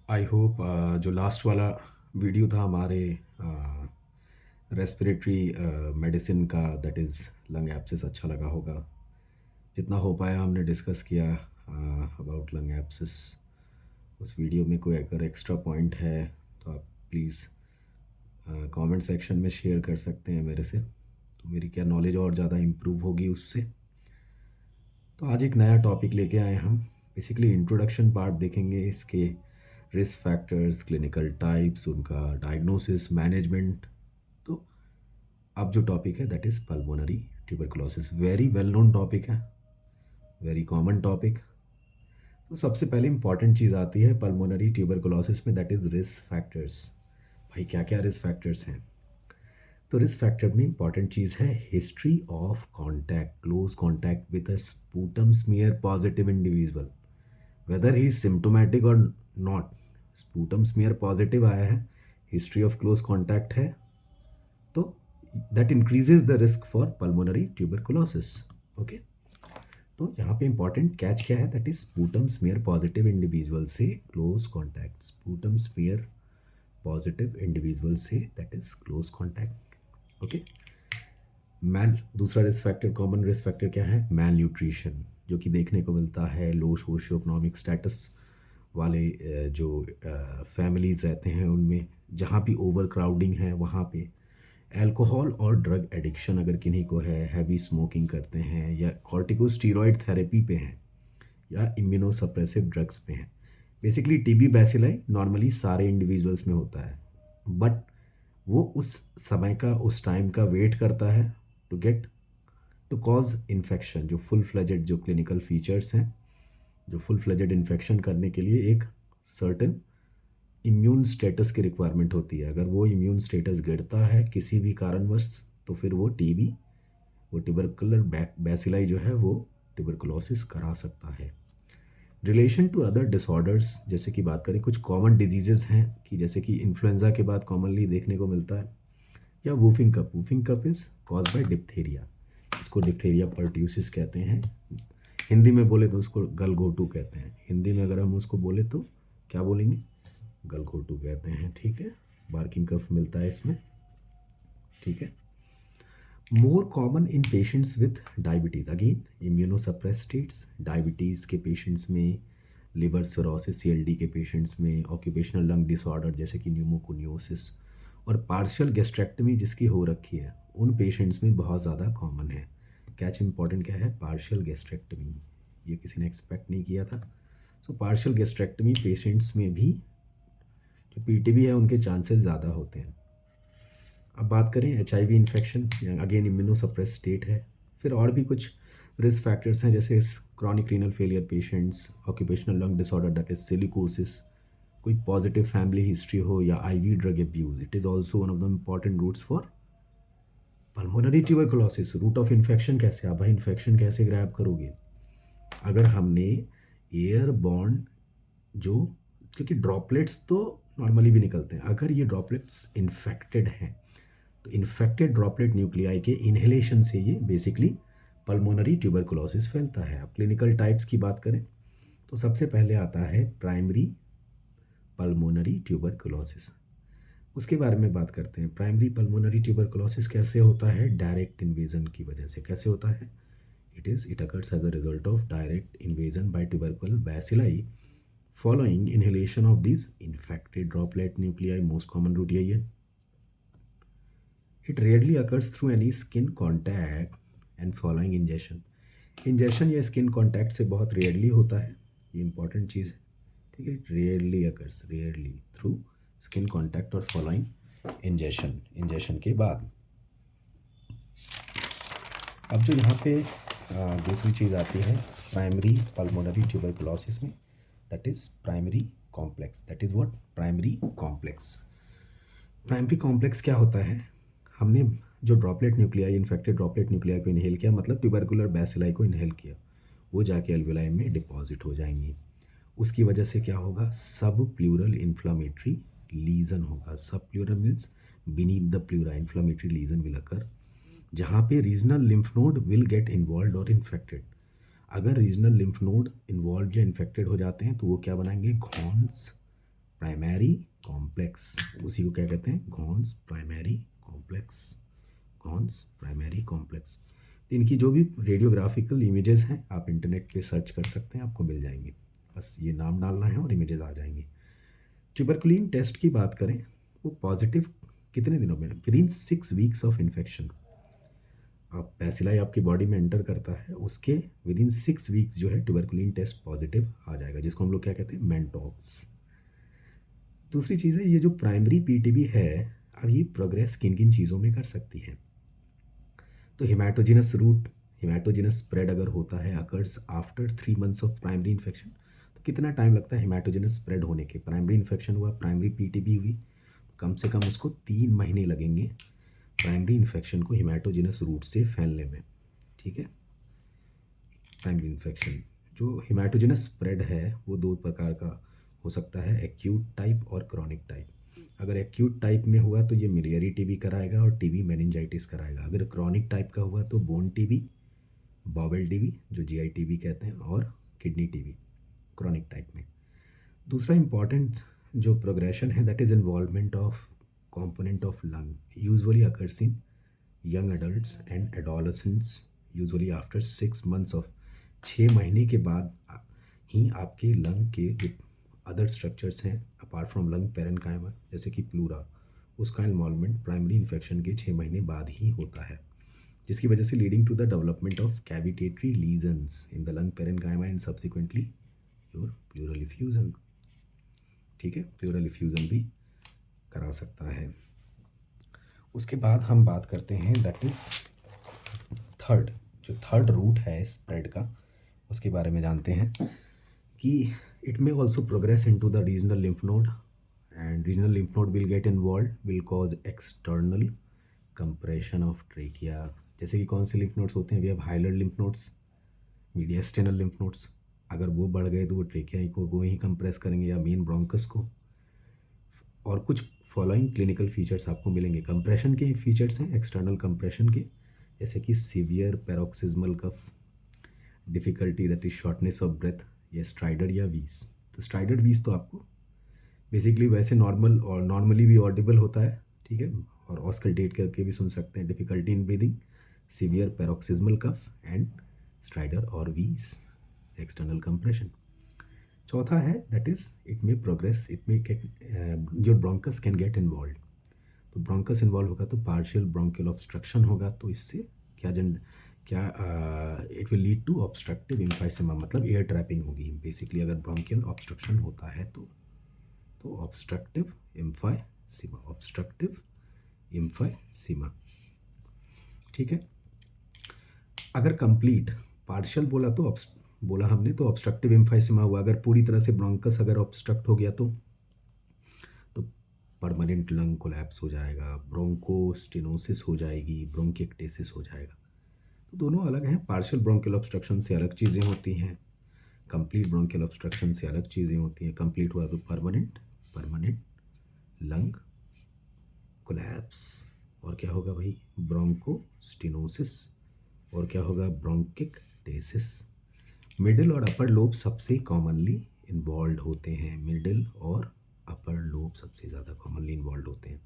I hope जो last वाला video था हमारे रेस्पिरेटरी मेडिसिन का, दैट इज़ लंग एब्सेस, अच्छा लगा होगा। जितना हो पाया हमने डिस्कस किया अबाउट लंग एब्सेस। उस वीडियो में कोई अगर एक्स्ट्रा पॉइंट है तो आप प्लीज़ कमेंट सेक्शन में शेयर कर सकते हैं मेरे से, तो मेरी क्या नॉलेज और ज़्यादा इम्प्रूव होगी उससे। तो आज एक नया टॉपिक लेके आए हम। बेसिकली इंट्रोडक्शन पार्ट देखेंगे इसके, रिस्क फैक्टर्स, क्लिनिकल टाइप्स, उनका डायग्नोसिस, मैनेजमेंट। तो अब जो टॉपिक है that is pulmonary tuberculosis. Very well known topic है, वेरी कॉमन टॉपिक। तो सबसे पहले इंपॉर्टेंट चीज़ आती है पल्मोनरी ट्यूबरकुलोसिस में, दैट इज़ रिस्क फैक्टर्स। भाई क्या क्या रिस्क फैक्टर्स हैं? तो रिस्क फैक्टर में इंपॉर्टेंट चीज़ है history of contact, close contact with a sputum smear positive individual, weather he is symptomatic और नॉट। स्पूटम स्मीयर पॉजिटिव आया है, हिस्ट्री ऑफ क्लोज कॉन्टैक्ट है, तो that increases the risk for pulmonary tuberculosis. Okay, तो यहाँ पे important catch क्या है? That is sputum smear positive individual से close contact, sputum smear positive individual से that is close contact. Okay, male दूसरा risk factor, common risk factor क्या है? मैल न्यूट्रिशन, जो कि देखने को मिलता है लो सोशियो इकोनॉमिक स्टेटस वाले जो फैमिलीज़ रहते हैं उनमें, जहाँ भी ओवर क्राउडिंग है वहाँ पे। अल्कोहल और ड्रग एडिक्शन अगर किन्हीं को है, हैवी स्मोकिंग करते हैं, या कॉर्टिकोस्टीरॉइड थेरेपी पे हैं, या इम्यूनोसप्रेसिव ड्रग्स पे हैं। बेसिकली टीबी बैसिलाई नॉर्मली सारे इंडिविजुअल्स में होता है, बट वो उस समय का, उस टाइम का वेट करता है to get to cause infection. जो फुल फ्लेजेड जो क्लिनिकल फीचर्स हैं, जो फुल फ्लेजेड इन्फेक्शन करने के लिए एक सर्टन इम्यून स्टेटस की रिक्वायरमेंट होती है। अगर वो इम्यून स्टेटस गिरता है किसी भी कारणवश, तो फिर वो टीबी, वो ट्यूबरकुलर बैसिलाई जो है वो ट्यूबरकुलोसिस करा सकता है। रिलेशन टू अदर डिसऑर्डर्स, जैसे कि बात करें कुछ कॉमन डिजीजेज हैं कि जैसे कि इन्फ्लुएंजा के बाद कॉमनली देखने को मिलता है, या whooping cup. Whooping cup is cause by diphtheria, इसको डिप्थेरिया पर्ट्यूसिस कहते हैं। हिंदी में बोले तो उसको गलघोटू कहते हैं। हिंदी में अगर हम उसको बोले तो क्या बोलेंगे? गलघोटू कहते हैं। ठीक है, बार्किंग कफ मिलता है इसमें। ठीक है, more common in patients with diabetes, again immunosuppress states. Diabetes के पेशेंट्स में, लिवर सिरोसिस सीएलडी के पेशेंट्स में, ऑक्यूपेशनल लंग डिसऑर्डर जैसे कि न्यूमोकोनियोसिस, और पार्शियल गैस्ट्रेक्टमी जिसकी हो रखी है, उन पेशेंट्स में बहुत ज़्यादा कॉमन है। कैच इंपॉर्टेंट क्या है? पार्शियल गैस्ट्रेक्टमी, ये किसी ने एक्सपेक्ट नहीं किया था। सो पार्शियल गैस्ट्रेक्टमी पेशेंट्स में भी जो पीटीबी है उनके चांसेस ज़्यादा होते हैं। अब बात करें HIV infection, again immunosuppress state है। फिर और भी कुछ रिस्क फैक्टर्स हैं, जैसे chronic renal failure patients, occupational lung disorder that is silicosis, कोई पॉजिटिव फैमिली हिस्ट्री हो, या IV drug abuse. It is also one of the important routes for pulmonary tuberculosis. Route of infection कैसे? आप भाई infection कैसे grab करोगे? अगर हमने एयर बॉर्न जो, क्योंकि ड्रॉपलेट्स तो नॉर्मली भी निकलते हैं, अगर ये ड्रॉपलेट्स इन्फेक्टेड हैं तो इन्फेक्टेड ड्रॉपलेट न्यूक्लियाई के इनहेलेशन से ये बेसिकली पल्मोनरी ट्यूबरकुलोसिस फैलता है। अब क्लिनिकल टाइप्स की बात करें तो सबसे पहले आता है प्राइमरी पल्मोनरी ट्यूबरकुलोसिस। उसके बारे में बात करते हैं। प्राइमरी पल्मोनरी ट्यूबरकुलोसिस कैसे होता है? डायरेक्ट इन्वेजन की वजह से। कैसे होता है? It occurs as a result of direct invasion by tubercular bacilli following inhalation of this infected droplet nuclei. Most common route यही है। It rarely occurs through any skin contact and following ingestion. Ingestion या skin contact से बहुत rarely होता है, ये important चीज़ है। ठीक है, rarely occurs, rarely through skin contact और फॉलोइंग इंजेशन, इंजेशन के बाद। अब जो यहाँ पे दूसरी चीज़ आती है प्राइमरी पल्मोनरी ट्यूबरकुलोसिस में, that is primary complex. That is what? Primary complex. Primary complex क्या होता है? हमने जो droplet nuclei, infected droplet nuclei को इनहेल किया, मतलब ट्यूबरकुलर बैसिलाई को इनहेल किया, वो जाके एल्वेलाई में डिपॉजिट हो जाएंगी। उसकी वजह से क्या होगा? सब प्लूरल इन्फ्लामेटरी लीजन होगा। Sub pleural means beneath the pleura inflammatory lesion will occur, जहाँ पे regional lymph node will get involve और इन्फेक्टेड। अगर रीजनल लिम्फ नोड इन्वॉल्व या इन्फेक्टेड हो जाते हैं तो वो क्या बनाएंगे, घॉन्स प्राइमरी कॉम्प्लेक्स। उसी को क्या कहते हैं, घॉन्स प्राइमरी कॉम्प्लेक्स, घॉन्स प्राइमरी कॉम्प्लेक्स। तो इनकी जो भी रेडियोग्राफिकल इमेजेस हैं आप इंटरनेट पे सर्च कर सकते हैं, आपको मिल जाएंगे। बस ये नाम डालना है और इमेजेस आ जाएंगे। ट्यूबरकुलिन टेस्ट की बात करें, वो पॉजिटिव कितने दिनों में, with in 6 weeks of infection. आप पैसिलाई आपकी बॉडी में एंटर करता है, उसके विद इन 6 वीक्स जो है ट्यूबरकुलिन टेस्ट पॉजिटिव आ जाएगा, जिसको हम लोग क्या कहते हैं, मेंटॉक्स। दूसरी चीज़ है, ये जो प्राइमरी पीटीबी है, अब ये प्रोग्रेस किन किन चीज़ों में कर सकती है। तो हिमेटोजिनस रूट, हिमेटोजिनस स्प्रेड अगर होता है, occurs after 3 months of primary infection. तो कितना टाइम लगता है हिमेटोजिनस स्प्रेड होने के, प्राइमरी इन्फेक्शन हुआ, प्राइमरी पीटीबी हुई, कम से कम उसको 3 महीने लगेंगे प्राइमरी इन्फेक्शन को हिमेटोजिनस रूट से फैलने में। ठीक है, प्राइमरी इन्फेक्शन जो हिमेटोजिनस स्प्रेड है वो दो प्रकार का हो सकता है, एक्यूट टाइप और क्रॉनिक टाइप। अगर एक्यूट टाइप में हुआ तो ये मिलियरी टीबी कराएगा और टीबी मेनिंजाइटिस कराएगा। अगर क्रॉनिक टाइप का हुआ तो बोन टीबी, बॉवेल टीबी जो जीआई टीबी कहते हैं, और किडनी टीबी क्रॉनिक टाइप में। दूसरा इंपॉर्टेंट जो प्रोग्रेशन है, that is involvement of component of lung usually occurs in young adults and adolescents usually after 6 months of 6 महीने के बाद ही आपके लंग के जो अदर स्ट्रक्चर्स हैं अपार्ट फ्रॉम लंग पेरेन्काइमा जैसे कि प्लूरा, उसका इन्वॉल्वमेंट प्राइमरी इन्फेक्शन के 6 महीने बाद ही होता है, जिसकी वजह से leading to the development of cavitatory lesions in the lung parenchyma and subsequently your pleural effusion. ठीक है, प्लूरल इफ्यूजन भी करा सकता है। उसके बाद हम बात करते हैं, दैट इज़ थर्ड, जो थर्ड रूट है स्प्रेड का, उसके बारे में जानते हैं कि it may also progress into the regional lymph node and regional lymph node will get involve, will cause external compression of trachea. जैसे कि कौन से लिम्फ नोड्स होते हैं, we have hilar lymph nodes, mediastinal lymph nodes. अगर वो बढ़ गए तो वो ट्रेकिया को ही कंप्रेस करेंगे या मेन ब्रोंकस को। और कुछ फॉलोइंग क्लिनिकल फीचर्स आपको मिलेंगे। कंप्रेशन के फीचर्स हैं एक्सटर्नल कंप्रेशन के, जैसे कि severe paroxysmal cough, difficulty that is shortness of breath, या स्ट्राइडर या वीस। तो स्ट्राइडर वीस तो आपको बेसिकली वैसे नॉर्मल और नॉर्मली भी ऑडिबल होता है, ठीक है, और ऑस्कल्टेट करके भी सुन सकते हैं। Difficulty in breathing, severe paroxysmal cough and stridor और वीस, एक्सटर्नल कंप्रेशन। चौथा है that is it may progress, it may get, your bronchus can get involve. तो ब्रोंकस इन्वॉल्व होगा तो पार्शियल ब्रोंकियल ऑब्स्ट्रक्शन होगा, तो इससे क्या it will lead to obstructive emphysema, मतलब एयर ट्रैपिंग होगी बेसिकली अगर ब्रोंकियल ऑब्स्ट्रक्शन होता है तो ऑब्स्ट्रक्टिव एम्फाइसेमा, ऑब्स्ट्रक्टिव एम्फाइसेमा। ठीक है, अगर कंप्लीट, पार्शियल बोला तो बोला हमने तो ऑब्स्ट्रक्टिव एम्फाइसेमा हुआ। अगर पूरी तरह से ब्रोंकस अगर ऑब्स्ट्रक्ट हो गया तो परमानेंट लंग कोलैप्स हो जाएगा, ब्रोंकोस्टेनोसिस हो जाएगी, ब्रोंकिएक्टेसिस हो जाएगा। तो दोनों अलग हैं, पार्शियल ब्रोंकियल ऑब्स्ट्रक्शन से अलग चीज़ें होती हैं, कंप्लीट ब्रोंकियल ऑब्स्ट्रक्शन से अलग चीज़ें होती हैं। कंप्लीट हुआ तो परमानेंट लंग कोलैप्स, और क्या होगा भाई, ब्रोंकोस्टेनोसिस, और क्या होगा, ब्रोंकिएक्टेसिस। मिडिल और अपर लोब सबसे कॉमनली इन्वॉल्व होते हैं, मिडिल और अपर लोब सबसे ज़्यादा कॉमनली इन्वॉल्व होते हैं।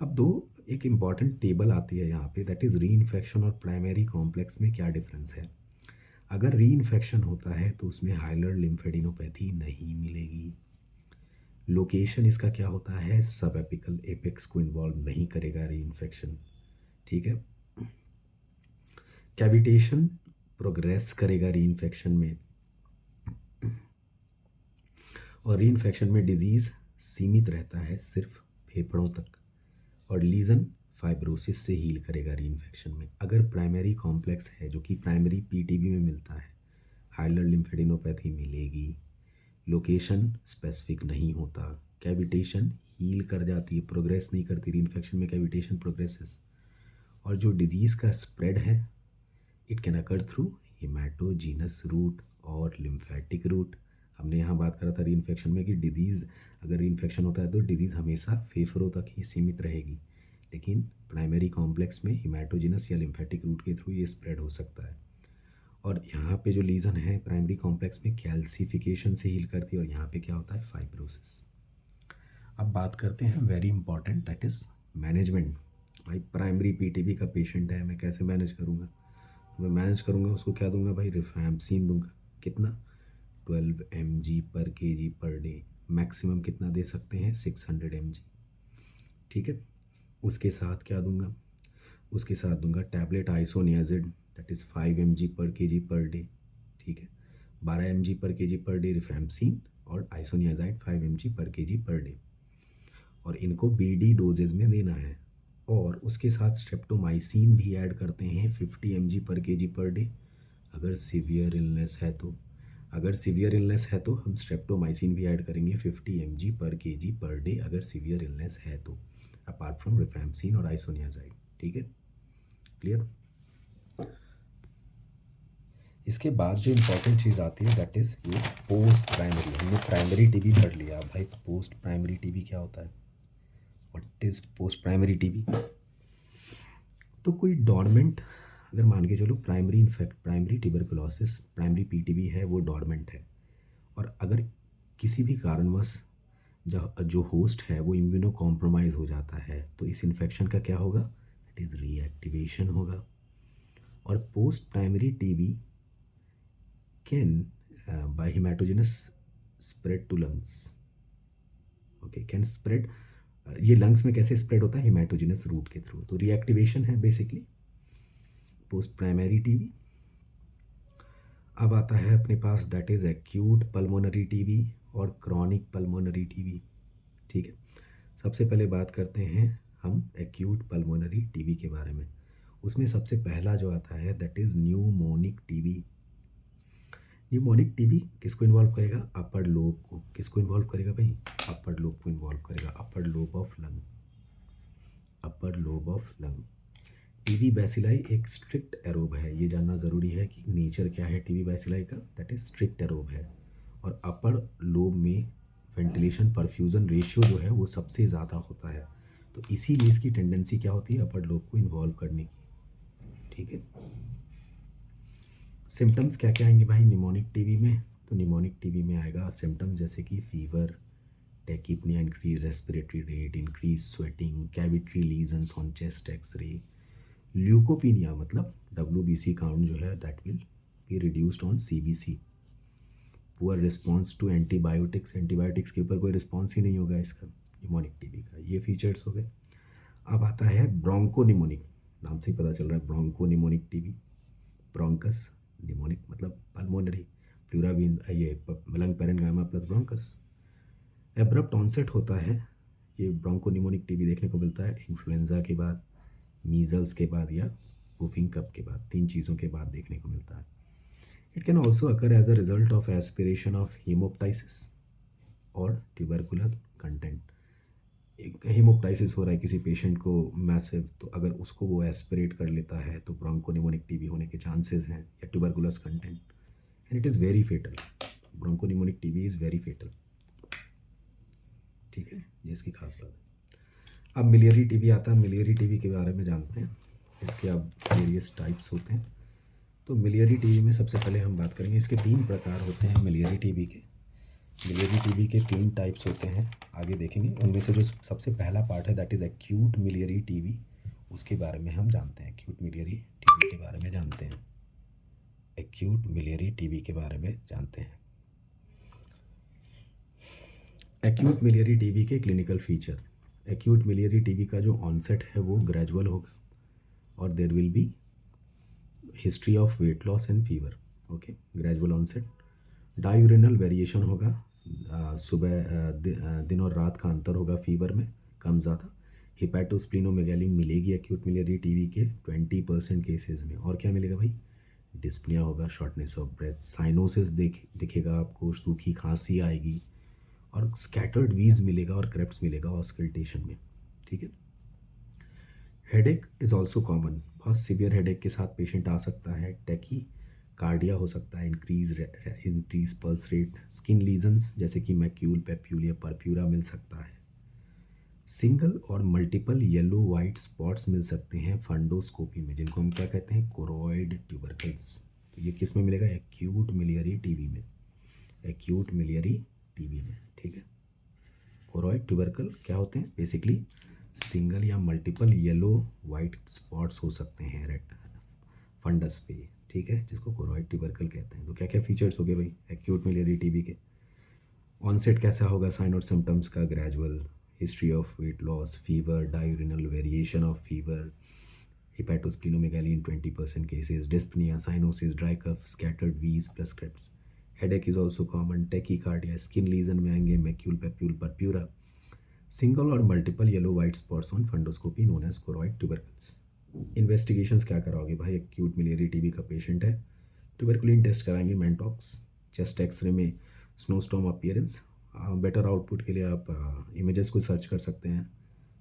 अब एक इम्पॉर्टेंट टेबल आती है यहाँ पे, दैट इज़ री इन्फेक्शन और प्राइमरी कॉम्प्लेक्स में क्या डिफरेंस है। अगर री इन्फेक्शन होता है तो उसमें हाइलर लिम्फेडिनोपैथी नहीं मिलेगी। लोकेशन इसका क्या होता है, सब एपिकल एपेक्स को इन्वॉल्व नहीं करेगा री इन्फेक्शन। ठीक है, कैविटेशन प्रोग्रेस करेगा री इन्फेक्शन में, और री इन्फेक्शन में डिजीज़ सीमित रहता है सिर्फ फेफड़ों तक, और लीजन फाइब्रोसिस से हील करेगा री इन्फेक्शन में। अगर प्राइमरी कॉम्प्लेक्स है जो कि प्राइमरी पीटीबी में मिलता है, हाइलर लिम्फेडिनोपैथी मिलेगी। लोकेशन स्पेसिफिक नहीं होता, कैविटेशन हील कर जाती है, प्रोग्रेस नहीं करती। री इन्फेक्शन में कैविटेशन प्रोग्रेसेस, और जो डिजीज़ का स्प्रेड है it can occur through hematogenous route और लिम्फेटिक रूट। हमने यहाँ बात करा था री इन्फेक्शन में कि डिजीज़, अगर री इन्फेक्शन होता है तो डिजीज़ हमेशा फेफड़ों तक ही सीमित रहेगी, लेकिन प्राइमरी कॉम्प्लेक्स में हिमेटोजिनस या लिम्फेटिक रूट के थ्रू ये स्प्रेड हो सकता है। और यहाँ पे जो लीज़न है प्राइमरी कॉम्प्लेक्स में कैल्सिफिकेशन से हील करती है, और यहाँ पे क्या होता है, फाइब्रोसिस। अब बात करते हैं very important, that is management. भाई प्राइमरी पीटीबी का पेशेंट है, मैं कैसे मैनेज करूँगा? तो मैं मैनेज करूँगा, उसको क्या दूंगा भाई, रिफैम्पसिन दूंगा। कितना? 12 mg पर kg पर डे। मैक्सिमम कितना दे सकते हैं? 600 mg। ठीक है। उसके साथ क्या दूंगा? उसके साथ दूंगा tablet isoniazid, that is 5 mg पर kg पर डे। ठीक है। 12 mg पर kg पर डे रिफैम्पसिन, और आइसोनियाजाइड 5 mg पर kg पर डे, और इनको बीडी डोजेज में देना है। और उसके साथ स्ट्रेप्टोमाइसिन भी ऐड करते हैं 50 mg पर kg पर डे, अगर सीवियर इलनेस है तो। अगर सीवियर इलनेस है तो हम स्ट्रेप्टोमाइसिन भी ऐड करेंगे 50 mg पर kg पर डे, अगर सीवियर इलनेस है तो, अपार्ट फ्रॉम रिफैम्पसिन और आइसोनियाजाइड। ठीक है, क्लियर। इसके बाद जो इम्पोर्टेंट चीज़ आती है दैट इज़ ये पोस्ट प्राइमरी। हमने प्राइमरी टीबी पढ़ लिया, अब भाई पोस्ट प्राइमरी टीबी क्या होता है? What is post primary TB? तो कोई डॉर्मेंट, अगर मान के चलो primary infect, primary tuberculosis, primary PTB है, वो डॉर्मेंट है, और अगर किसी भी कारणवश जो होस्ट है वो इम्यूनो कॉम्प्रोमाइज़ हो जाता है, तो इस इन्फेक्शन का क्या होगा? दैट इज़ रीएक्टिवेशन होगा। और post primary TB can by hematogenous spread to lungs. Okay, can spread. ये लंग्स में कैसे स्प्रेड होता है? हेमाटोजेनस रूट के थ्रू। तो रीएक्टिवेशन है बेसिकली पोस्ट प्राइमरी टीबी। अब आता है अपने पास that is acute pulmonary TB और क्रॉनिक पल्मोनरी टीबी। ठीक है, सबसे पहले बात करते हैं हम एक्यूट पल्मोनरी टीबी के बारे में। उसमें सबसे पहला जो आता है that is pneumonic TB. Pneumonic TB किसको इन्वॉल्व करेगा? अपर लोब को। किसको इन्वॉल्व करेगा भाई? अपर लोब को इन्वॉल्व करेगा, upper lobe of lung, upper lobe of lung. TB bacilli एक स्ट्रिक्ट एरोब है, ये जानना ज़रूरी है कि नेचर क्या है टीबी बैसिलाई का, दैट इज स्ट्रिक्ट एरोब है। और अपर लोब में वेंटिलेशन परफ्यूज़न रेशियो जो है वो सबसे ज़्यादा होता है, तो इसीलिए इसकी टेंडेंसी क्या होती है? अपर लोब को इन्वॉल्व करने की। ठीक है। सिम्टम्स क्या क्या आएंगे भाई निमोनिक टीबी में? तो निमोनिक टीबी में आएगा सिम्टम्स जैसे कि fever, tachypnoea, increase respiratory rate, increase sweating, cavitary lesions on chest x-ray, leukopenia मतलब WBC काउंट जो है that will be reduced on CBC, poor response to antibiotics, antibiotics के ऊपर कोई रिस्पॉन्स ही नहीं होगा इसका, निमोनिक टीबी का। ये फीचर्स हो गए। अब आता है ब्रोंकोनिमोनिक, नाम से ही पता चल रहा है ब्रोंकोनिमोनिक टीबी। ब्रोंकस, निमोनिक मतलब पल्मोनरी, प्लूराबिन, ये lung parenchyma plus bronchus. Abrupt onset होता है, ये ब्रोंकोनिमोनिक टीबी देखने को मिलता है इन्फ्लुएंजा के बाद, मीजल्स के बाद, या वुफिंग कप के बाद, तीन चीज़ों के बाद देखने को मिलता है। It can also occur as a result of aspiration of haemoptysis और ट्यूबरकुलर कंटेंट। एक हेमोप्टाइसिस हो रहा है किसी पेशेंट को मैसिव, तो अगर उसको वो एस्पिरेट कर लेता है तो ब्रोंकोनिमोनिक टीबी होने के चांसेस हैं, या tuberculous content, and it is very fatal. Bronchopneumonic TB is very fatal. ठीक है, ये इसकी खास बात है। अब मिलियरी टीबी आता है, मिलियरी टीबी के बारे में जानते हैं। इसके अब वेरियस टाइप्स होते हैं। तो मिलियरी टीबी में सबसे पहले हम बात करेंगे, इसके 3 प्रकार होते हैं मिलियरी टीबी के। मिलियरी टीबी के 3 टाइप्स होते हैं, आगे देखेंगे। उनमें से जो सबसे पहला पार्ट है that is acute miliary TB, उसके बारे में हम जानते हैं। एक्यूट मिलियरी टीबी के बारे में जानते हैं, एक्यूट मिलियरी टीबी के बारे में जानते हैं। एक्यूट मिलियरी टीबी के clinical feature. Acute miliary TB का जो ऑनसेट है वो ग्रेजुअल होगा, और there will be history of weight loss and fever. Okay, gradual onset. Diurnal variation होगा, सुबह दिन और रात का अंतर होगा फीवर में, कम ज़्यादा। हिपैटोस्प्लिनोमेगैली मिलेगी एक्यूट मिलियरी टीबी के 20% केसेस में। और क्या मिलेगा भाई? डिस्पनिया होगा, शॉर्टनेस ऑफ ब्रेथ, साइनोसिस दिखेगा आपको, सूखी खांसी आएगी, और स्कैटर्ड वीज मिलेगा, और क्रेप्स मिलेगा ऑस्कल्टेशन में। ठीक है। हेडेक इज़ ऑल्सो कॉमन, बहुत सीवियर हेडेक के साथ पेशेंट आ सकता है। टैकी कार्डिया हो सकता है, increase pulse rate, skin lesions जैसे कि मैक्यूल, पेप्यूल या परप्यूरा मिल सकता है। सिंगल और मल्टीपल येलो वाइट स्पॉट्स मिल सकते हैं फंडोस्कोपी में, जिनको हम क्या कहते हैं? Choroid tubercles. तो ये किस में मिलेगा? एक्यूट मिलियरी टीबी में, एक्यूट मिलियरी टीबी में, ठीक है। कोरॉइड ट्यूबरकल क्या होते हैं? बेसिकली सिंगल या मल्टीपल येलो वाइट स्पॉट्स हो सकते हैं रेड फंडस पे, ठीक है, जिसको कोरॉइड ट्यूबरकल कहते हैं। तो क्या क्या फीचर्स हो गए भाई एक्यूट मिलियरी टीबी के? ऑनसेट कैसा होगा? साइन और सिम्टम्स का gradual, history of weight loss, fever, diurnal variation of fever, hepatosplenomegaly in 20% cases, dyspnoea, cyanosis, dry cough, scattered wheeze plus crepts, headache is also common, tachycardia, skin lesion में आएंगे macule, papule, purpura, single और multiple yellow white spots on fundoscopy known as choroid tubercles. Investigations क्या कराओगे भाई? Acute miliary TB का patient है, tuberculin test कराएंगे, मैनटॉक्स, chest x-ray में स्नोस्टॉर्म अपीयरेंस। बेटर आउटपुट के लिए आप इमेजेस को सर्च कर सकते हैं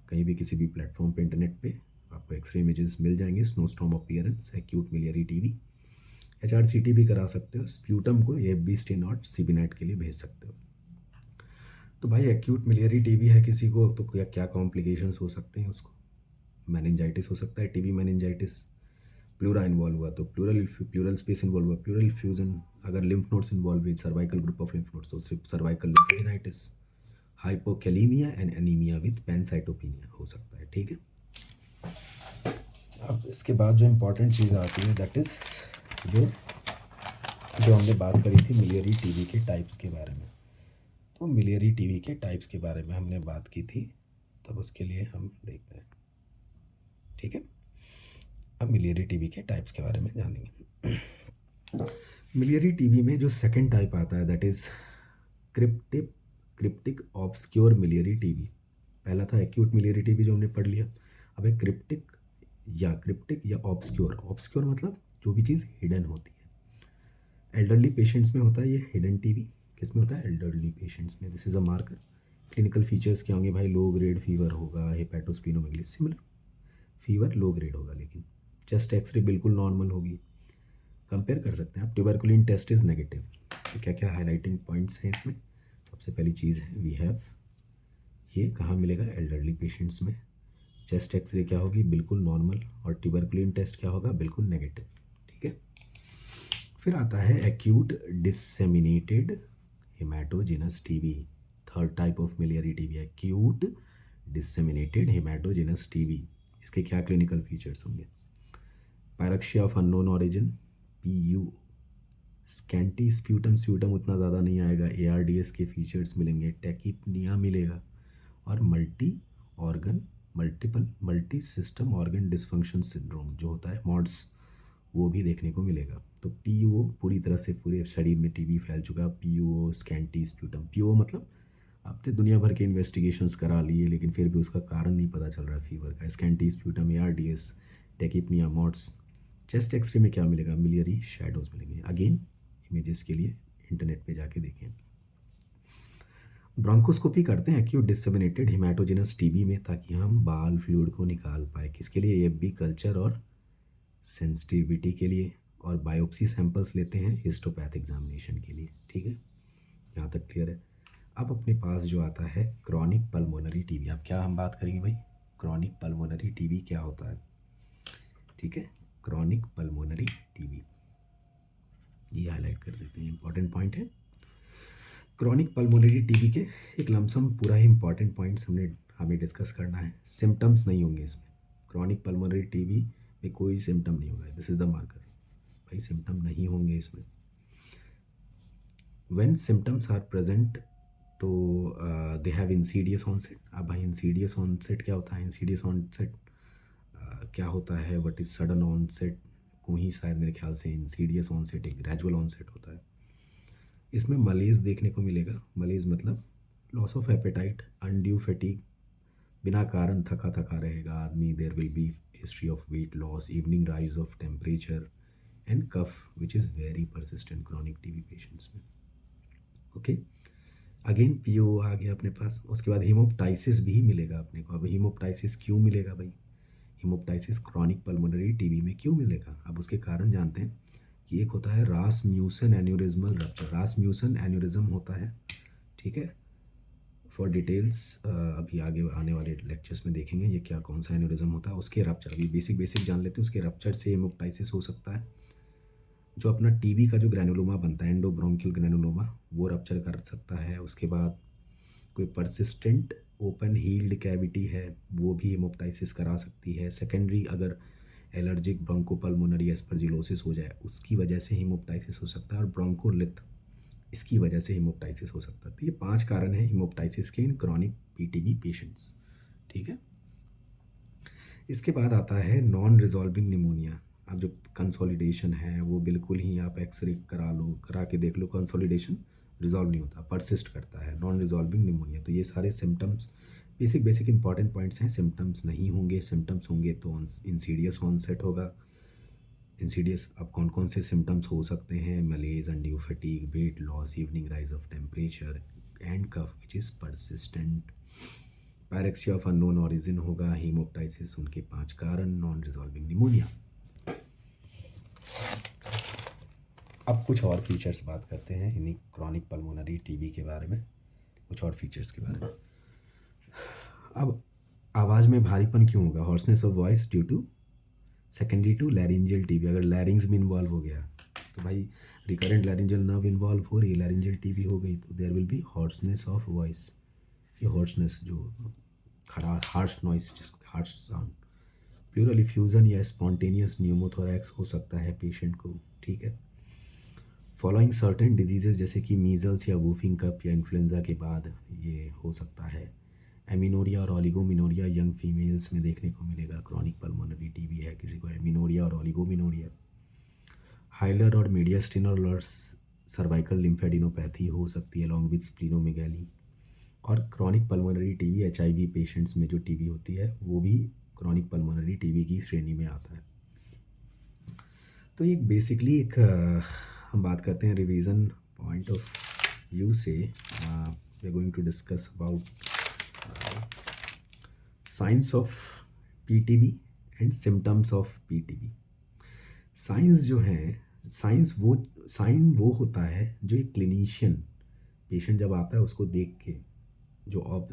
कहीं भी किसी भी प्लेटफॉर्म पे, इंटरनेट पे आपको एक्सरे इमेजेस मिल जाएंगे, snowstorm appearance acute miliary TB. HRCT भी करा सकते हो, स्प्यूटम को AFB स्टेन और CBNET के लिए भेज सकते हो। तो भाई एक्यूट मिलियरी टीबी है किसी को तो क्या क्या कॉम्प्लिकेशंस हो सकते हैं उसको? मेनिंजाइटिस हो सकता है, टीबी मेनिंजाइटिस, प्लूरा इन्वॉल्व हुआ तो प्लूरल स्पेस इन्वॉल्व हुआ, प्लूरल फ्यूजन, अगर लिम्फ नोड्स इन्वॉल्व हुई, cervical group of lymph nodes तो सिर्फ cervical lymphadenitis, hypokalaemia and anaemia with pancytopenia हो सकता है, ठीक है। अब इसके बाद जो इम्पोर्टेंट चीज़ आती है दैट इज़ जो जो हमने बात करी थी मिलियरी टीबी के टाइप्स के बारे में। तो मिलियरी टीबी के टाइप्स के बारे में हमने बात की थी, तब उसके लिए हम देखते हैं, ठीक है। अब मिलियरी टीबी के टाइप्स के बारे में जानेंगे। मिलियरी टीबी में जो सेकंड टाइप आता है that is cryptic obscure miliary TB. पहला था एक्यूट मिलियरी टीबी जो हमने पढ़ लिया। अब है क्रिप्टिक या ऑब्सक्योर। ऑब्सक्योर मतलब जो भी चीज़ हिडन होती है। एल्डरली पेशेंट्स में होता है ये हिडन टीबी। किस में होता है? एल्डरली पेशेंट्स में। This is a marker. Clinical features क्या होंगे भाई? लो ग्रेड फीवर होगा, हेपेटोस्प्लीनोमेगाली सिमिलर फीवर, लो ग्रेड होगा, लेकिन चेस्ट एक्सरे बिल्कुल नॉर्मल होगी। कंपेयर कर सकते हैं आप, ट्यूबरकुलिन टेस्ट इज़ नेगेटिव। तो क्या क्या हाईलाइटिंग पॉइंट्स हैं इसमें? सबसे पहली चीज़ है वी हैव, ये कहाँ मिलेगा? एल्डरली पेशेंट्स में। चेस्ट एक्सरे क्या होगी? बिल्कुल नॉर्मल। और ट्यूबरकुलिन टेस्ट क्या होगा? बिल्कुल नेगेटिव, ठीक है। फिर आता है acute disseminated hematogenous TB. Third type of miliary TB, acute disseminated hematogenous TB. इसके क्या क्लिनिकल फीचर्स होंगे? Pyrexia of unknown origin, PU, scanty sputum, sputum उतना ज़्यादा नहीं आएगा, ARDS के फीचर्स मिलेंगे, टैकीपनिया मिलेगा, और multi system organ dysfunction syndrome जो होता है मॉड्स, वो भी देखने को मिलेगा। तो PUO पूरी तरह से पूरे शरीर में टीबी फैल चुका। PUO स्कैंटी स्प्यूटम, PUO मतलब आपने दुनिया भर के इन्वेस्टिगेशंस करा लिए लेकिन फिर भी उसका कारण नहीं पता चल रहा फीवर का। स्कैंटी स्प्यूटम, ARDS, टैकीपनिया, मॉड्स। चेस्ट एक्सरे में क्या मिलेगा? मिलियरी शैडोज मिलेंगे। अगेन इमेजेस के लिए इंटरनेट पे जाके देखें। ब्रोंकोस्कोपी करते हैं एक्यूट डिसेमिनेटेड हेमाटोजेनस टीबी में ताकि हम बाल फ्लूइड को निकाल पाए। किसके लिए? AFB कल्चर और सेंसिटिविटी के लिए। और बायोप्सी सैंपल्स लेते हैं हिस्टोपैथ एग्जामिनेशन के लिए, ठीक है। यहाँ तक क्लियर है। अब अपने पास जो आता है क्रॉनिक पल्मोनरी टीबी। अब क्या हम बात करेंगे भाई? क्रॉनिक पल्मोनरी टीबी क्या होता है, ठीक है। क्रॉनिक पल्मोनरी टीबी ये हाईलाइट कर देते हैं, इंपॉर्टेंट पॉइंट है। क्रॉनिक पल्मोनरी टीबी के एक लमसम पूरा ही इंपॉर्टेंट पॉइंट्स हमें डिस्कस करना है। सिम्टम्स नहीं होंगे इसमें। क्रॉनिक पल्मोनरी टीबी में कोई सिम्टम नहीं होगा। दिस इज द मार्कर भाई, सिम्टम नहीं होंगे इसमें। व्हेन सिम्टम्स आर प्रेजेंट तो दे हैव इंसीडियस ऑनसेट। अब भाई इंसीडियस ऑनसेट क्या होता है? इंसीडियस ऑनसेट क्या होता है? व्हाट इज सडन ऑनसेट को ही शायद मेरे ख्याल से इंसीडियस ऑनसेट एक ग्रेजुअल ऑनसेट होता है। इसमें मलेज देखने को मिलेगा। मलेज मतलब loss of appetite, undue fatigue, बिना कारण थका थका रहेगा आदमी। There will be history of weight loss, evening rise of temperature and cough which is very persistent chronic TB patients में, ओके। अगेन PO आ गया अपने पास। उसके बाद हीमोप्टाइसिस भी मिलेगा अपने को। अब हीमोप्टाइसिस क्यों मिलेगा भाई? हीमोप्टाइसिस क्रॉनिक पल्मोनरी टीबी में क्यों मिलेगा? अब उसके कारण जानते हैं कि एक होता है रासम्यूसन एन्यूरिज्मल रप्चर। रासम्यूसन एन्यूरिज्म होता है, ठीक है। फॉर डिटेल्स अभी आगे आने वाले लेक्चर्स में देखेंगे ये क्या कौन सा एन्यूरिज्म होता है। उसके रप्चर अभी बेसिक जान लेते हैं। उसके रप्चर से हीमोप्टाइसिस हो सकता है। जो अपना टीबी का जो ग्रैनुलोमा बनता है, एंडोब्रोंकियल ग्रैनुलोमा, वो रप्चर कर सकता है। उसके बाद कोई परसिस्टेंट ओपन हील्ड कैविटी है, वो भी हेमोप्टाइसिस करा सकती है। सेकेंडरी अगर एलर्जिक ब्रोंकोपल्मोनरी एस्परजिलोसिस हो जाए, उसकी वजह से हेमोप्टाइसिस हो सकता है। और ब्रोंकोलिथ, इसकी वजह से हेमोप्टाइसिस हो सकता है। तो ये 5 कारण हैं हेमोप्टाइसिस के इन क्रॉनिक पीटीबी पेशेंट्स। ठीक है। इसके बाद आता है नॉन रिजॉल्विंग निमोनिया। अब जो कंसोलिडेशन है वो बिल्कुल ही आप एक्सरे करा लो, करा के देख लो, कंसोलिडेशन रिजॉल्व नहीं होता, परसिस्ट करता है, नॉन रिजॉल्विंग निमोनिया। तो ये सारे सिम्टम्स बेसिक इंपॉर्टेंट पॉइंट्स हैं। सिम्टम्स नहीं होंगे, सिम्टम्स होंगे तो इंसीडियस ऑनसेट होगा। इंसीडियस, अब कौन कौन से सिम्टम्स हो सकते हैं? Malaise, undue fatigue, weight loss, evening rise of temperature and cough which is persistent. Pyrexia of unknown origin होगा। हीमोप्टाइसिस, उनके 5 कारण। Non resolving pneumonia. अब कुछ और फीचर्स बात करते हैं इन्हीं क्रॉनिक पल्मोनरी टीबी के बारे में, कुछ और फीचर्स के बारे में। अब आवाज़ में भारीपन क्यों होगा? Hoarseness of voice due to secondary to laryngeal TB. अगर लैरिंग्स में इन्वॉल्व हो गया तो भाई रिकरेंट लैरिंजियल नर्व इन्वॉल्व हो रही है, लैरिंजियल टीबी हो गई तो there will be hoarseness of voice. ये हॉर्सनेस जो खड़ा harsh noise, harsh sound. Pleural effusion या स्पॉन्टेनियस न्यूमोथोरैक्स हो सकता है पेशेंट को। ठीक है। फॉलोइंग सर्टेन डिजीजेज जैसे कि मीजल्स या वूफिंग कप या इन्फ्लुएंजा के बाद ये हो सकता है। एमिनोरिया और ओलिगोमिनोरिया यंग फीमेल्स में देखने को मिलेगा। क्रॉनिक पल्मोनरी टीबी है किसी को एमिनोरिया और ओलिगोमिनोरिया। हाइलर और मीडियास्टिनल और सर्वाइकल लिम्फेडिनोपैथी हो सकती है अलॉन्ग विद स्प्लीनोमेगैली। और chronic pulmonary TB HIV patients में जो टीबी होती है वो भी क्रॉनिक पल्मोनरी टीबी की श्रेणी में आता है। तो एक बेसिकली एक हम बात करते हैं रिवीजन पॉइंट ऑफ व्यू से। We are going to discuss about science of PTB and symptoms of PTB. Science जो है, साइन वो होता है जो एक क्लिनिशियन पेशेंट जब आता है उसको देख के जो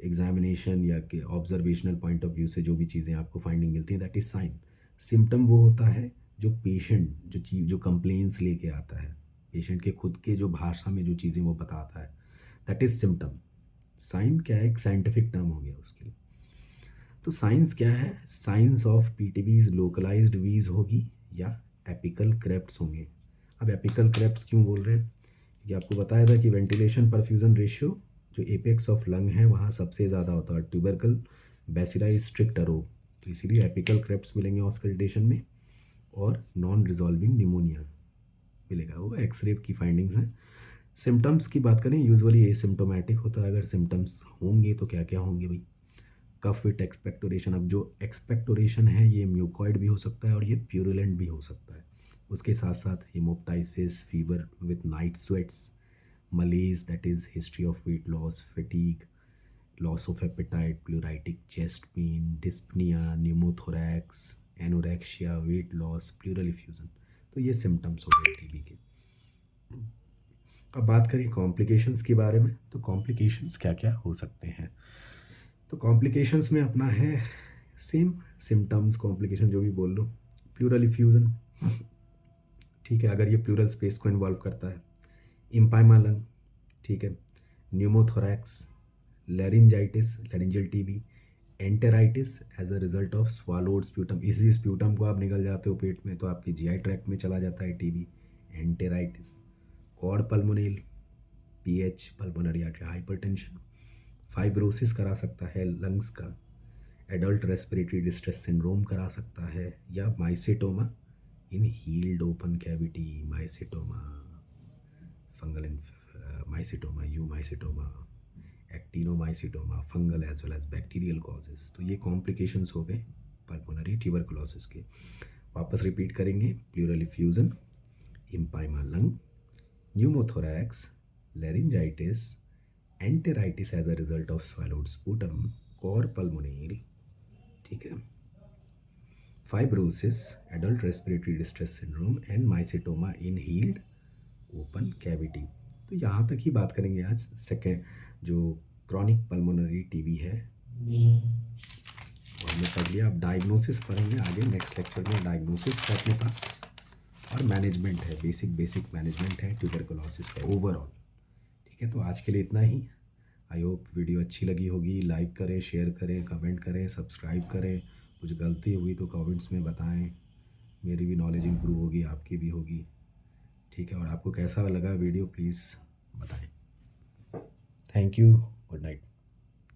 एग्जामिनेशन या के ऑब्जर्वेशनल पॉइंट ऑफ व्यू से जो भी चीज़ें आपको फाइंडिंग मिलती हैं, दैट इज़ साइन। सिम्टम वो होता है जो पेशेंट जो कंप्लेंट्स लेके आता है, पेशेंट के खुद के जो भाषा में जो चीज़ें वो बताता है, दैट इज़ सिम्टम। साइन क्या है? एक साइंटिफिक टर्म हो गया उसके लिए। तो साइंस क्या है? साइंस ऑफ पीटीबीज लोकलाइज्ड वीज होगी या एपिकल क्रेप्ट्स होंगे। अब एपिकल क्रेप्ट्स क्यों बोल रहे हैं? क्योंकि आपको बताया था कि वेंटिलेशन परफ्यूजन रेशियो जो एपेक्स ऑफ लंग है वहाँ सबसे ज़्यादा होता है, ट्यूबरकल बेसिलाई स्ट्रिक्टरो। तो इसीलिए एपिकल क्रेप्ट्स मिलेंगे ऑस्कल्टेशन में। और नॉन रिजॉल्विंग निमोनिया मिलेगा, वो एक्सरे की फाइंडिंग्स हैं। सिम्टम्स की बात करें, यूजुअली एसिम्टोमेटिक होता है। अगर सिम्टम्स होंगे तो क्या क्या होंगे भाई? Cough with expectoration. अब जो एक्सपेक्टोरेशन है ये म्यूकॉइड भी हो सकता है और ये प्यूरुलेंट भी हो सकता है। उसके साथ साथ haemoptysis, fever with night sweats, malaise that is history of weight loss, fatigue, loss of appetite, pleuritic chest pain, dyspnoea, pneumothorax, anorexia, weight loss, pleural effusion. तो ये सिम्टम्स हो गए टीबी के। अब बात करें कॉम्प्लिकेशंस के बारे में, तो कॉम्प्लिकेशंस क्या क्या हो सकते हैं? तो कॉम्प्लिकेशंस में अपना है सेम सिम्टम्स, कॉम्प्लिकेशन जो भी बोल लो। प्लूरल इफ्यूजन, ठीक है, अगर ये प्लूरल स्पेस को इन्वॉल्व करता है। इम्पाइमा लंग, ठीक है। Pneumothorax, laryngitis, laryngeal TB, enteritis as a result of swallowed sputum. इसी स्प्यूटम को आप निकल जाते हो पेट में तो आपकी जीआई ट्रैक्ट में चला जाता है TB, enteritis. Cor pulmonale, PH, pulmonary artery hypertension. Fibrosis करा सकता है लंग्स का। एडल्ट रेस्पिरेटरी डिस्ट्रेस सिंड्रोम करा सकता है। या mycetoma in healed open cavity, mycetoma, fungal mycetoma, you mycetoma, actinomycetoma, fungal as well as bacterial causes. तो ये कॉम्प्लिकेशंस हो गए पल्मोनरी ट्यूबरकुलोसिस के। वापस रिपीट करेंगे, pleural effusion, empyema lung, pneumothorax, laryngitis, enteritis as a result of swallowed sputum, cor pulmonale, ठीक है, fibrosis, adult respiratory distress syndrome and mycetoma in healed open cavity. तो यहाँ तक ही बात करेंगे आज। सेकेंड जो क्रॉनिक पल्मोनरी टीबी है वो हमने पढ़ लिया। अब डायग्नोसिस पढ़ेंगे आगे नेक्स्ट लेक्चर में। डायग्नोसिस है अपने पास। और मैनेजमेंट है, बेसिक मैनेजमेंट है ट्यूबरकुलोसिस का ओवरऑल। ठीक है, तो आज के लिए इतना ही। आई होप वीडियो अच्छी लगी होगी। लाइक करें, शेयर करें, कमेंट करें, सब्सक्राइब करें। कुछ गलती हुई तो कमेंट्स में बताएं, मेरी भी नॉलेज इंप्रूव होगी, आपकी भी होगी। ठीक है, और आपको कैसा लगा वीडियो प्लीज़ बताएं। Thank you, good night.